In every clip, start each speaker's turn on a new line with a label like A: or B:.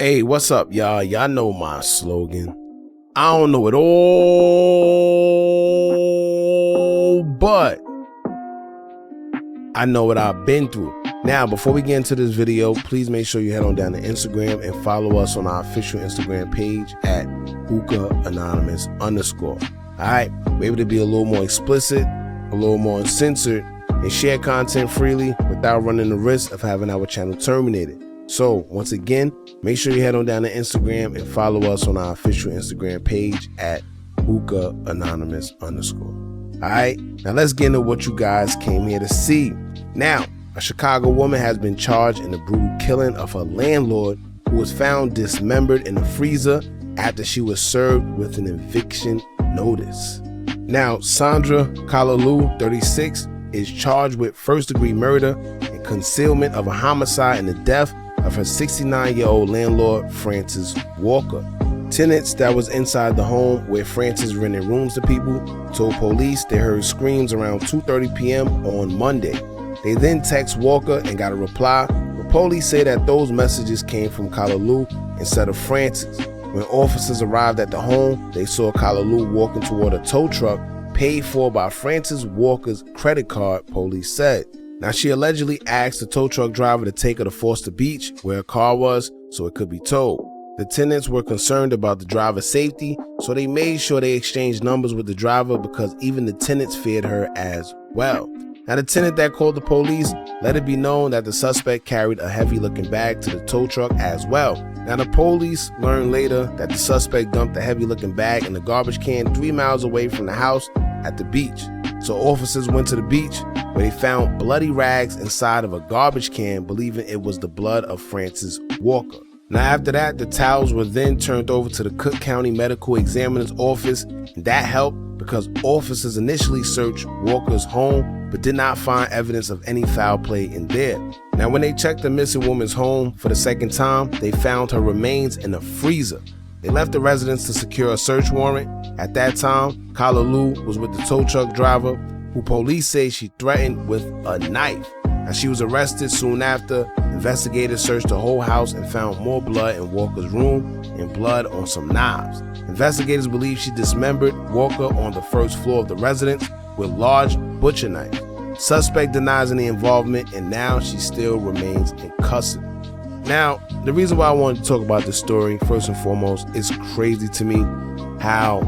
A: Hey, what's up, y'all? Y'all know my slogan. I don't know it all, but I know what I've been through. Now, before we get into this video, please make sure you head on down to Instagram and follow us on our official Instagram page at hookah_anonymous. All right, we're able to be a little more explicit, a little more uncensored, and share content freely without running the risk of having our channel terminated. So once again, make sure you head on down to Instagram and follow us on our official Instagram page at hookah_anonymous. All right, now let's get into what you guys came here to see. Now, a Chicago woman has been charged in the brutal killing of her landlord, who was found dismembered in a freezer after she was served with an eviction notice. Now, Sandra Kolalou, 36, is charged with first-degree murder and concealment of a homicide in the death of her 69-year-old landlord, Francis Walker. Tenants that was inside the home where Francis rented rooms to people told police they heard screams around 2:30 p.m. on Monday. They then text Walker and got a reply, but police say that those messages came from Kolalou instead of Francis. When officers arrived at the home, they saw Kolalou walking toward a tow truck paid for by Francis Walker's credit card, police said. Now, she allegedly asked the tow truck driver to take her to Foster Beach, where her car was, so it could be towed. The tenants were concerned about the driver's safety, so they made sure they exchanged numbers with the driver because even the tenants feared her as well. Now, the tenant that called the police let it be known that the suspect carried a heavy-looking bag to the tow truck as well. Now, the police learned later that the suspect dumped the heavy-looking bag in the garbage can 3 miles away from the house at the beach. So officers went to the beach where they found bloody rags inside of a garbage can, believing it was the blood of Francis Walker. Now, after that, the towels were then turned over to the Cook County Medical Examiner's office, and that helped because officers initially searched Walker's home but did not find evidence of any foul play in there. Now, when they checked the missing woman's home for the second time, they found her remains in a freezer. They left the residence to secure a search warrant. At that time, Kolalou was with the tow truck driver, who police say she threatened with a knife. Now, she was arrested soon after. Investigators searched the whole house and found more blood in Walker's room and blood on some knives. Investigators believe she dismembered Walker on the first floor of the residence with large butcher knives. Suspect denies any involvement, and now she still remains in custody. Now, the reason why I wanted to talk about this story, first and foremost, it's crazy to me how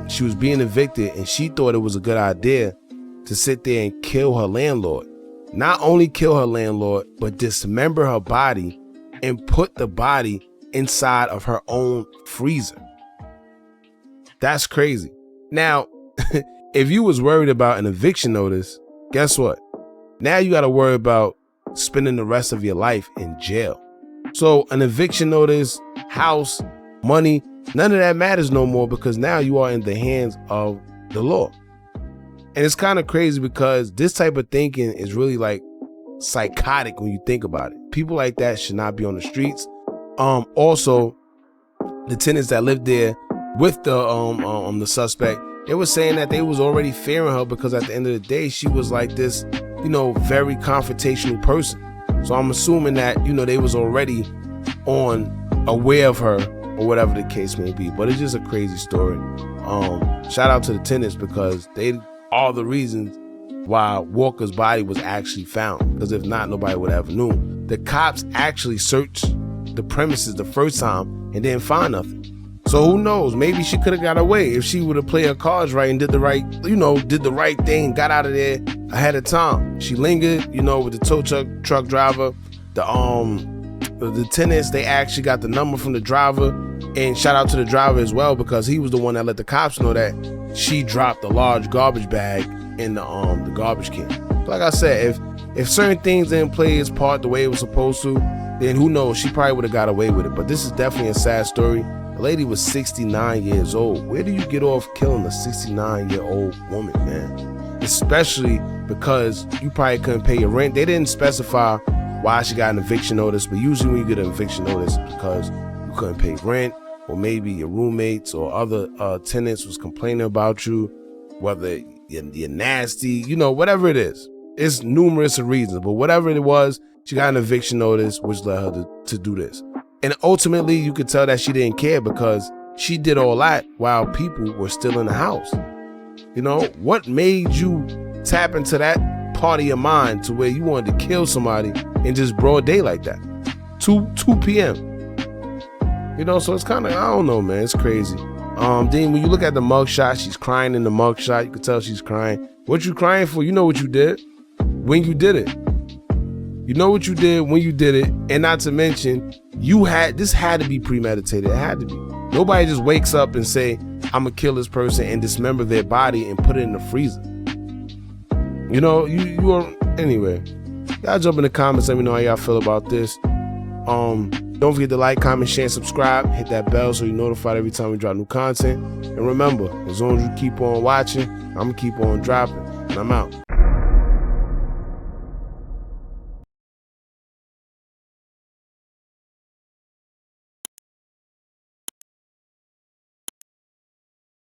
A: she was being evicted and she thought it was a good idea to sit there and kill her landlord. Not only kill her landlord, but dismember her body and put the body inside of her own freezer. That's crazy. Now, if you was worried about an eviction notice, guess what? Now you got to worry about spending the rest of your life in jail. So an eviction notice, house, money, none of that matters no more because now you are in the hands of the law. And it's kind of crazy because this type of thinking is really like psychotic when you think about it. People like that should not be on the streets. Also, the tenants that lived there with the suspect, they were saying that they was already fearing her because at the end of the day, she was like this, very confrontational person. So I'm assuming that, they was already aware of her or whatever the case may be. But it's just a crazy story. Shout out to the tenants because they are the reasons why Walker's body was actually found. Because if not, nobody would ever knew. The cops actually searched the premises the first time and didn't find nothing. So who knows? Maybe she could have got away if she would have played her cards right and did the right thing and got out of there ahead of time. She lingered, with the tow truck driver. The tenants, they actually got the number from the driver, and shout out to the driver as well because he was the one that let the cops know that she dropped a large garbage bag in the garbage can. Like I said, if certain things didn't play its part the way it was supposed to, then who knows? She probably would have got away with it. But this is definitely a sad story. The lady was 69 years old. Where do you get off killing a 69-year-old woman, man? Especially because you probably couldn't pay your rent. They didn't specify why she got an eviction notice, but usually when you get an eviction notice, it's because you couldn't pay rent, or maybe your roommates or other tenants was complaining about you, whether you're nasty, whatever it is. It's numerous reasons, but whatever it was, she got an eviction notice, which led her to do this. And ultimately, you could tell that she didn't care because she did all that while people were still in the house. You know, what made you tap into that part of your mind to where you wanted to kill somebody in just broad day like that? 2 p.m. You know, so it's kind of, I don't know, man. It's crazy. Then when you look at the mugshot, she's crying in the mugshot. You can tell she's crying. What you crying for? You know what you did when you did it. You know what you did when you did it. And not to mention, this had to be premeditated. It had to be. Nobody just wakes up and say, I'm gonna kill this person and dismember their body and put it in the freezer. You know, you are, anyway. Y'all jump in the comments, let me know how y'all feel about this. Don't forget to like, comment, share, and subscribe. Hit that bell so you're notified every time we drop new content. And remember, as long as you keep on watching, I'm gonna keep on dropping. And I'm out.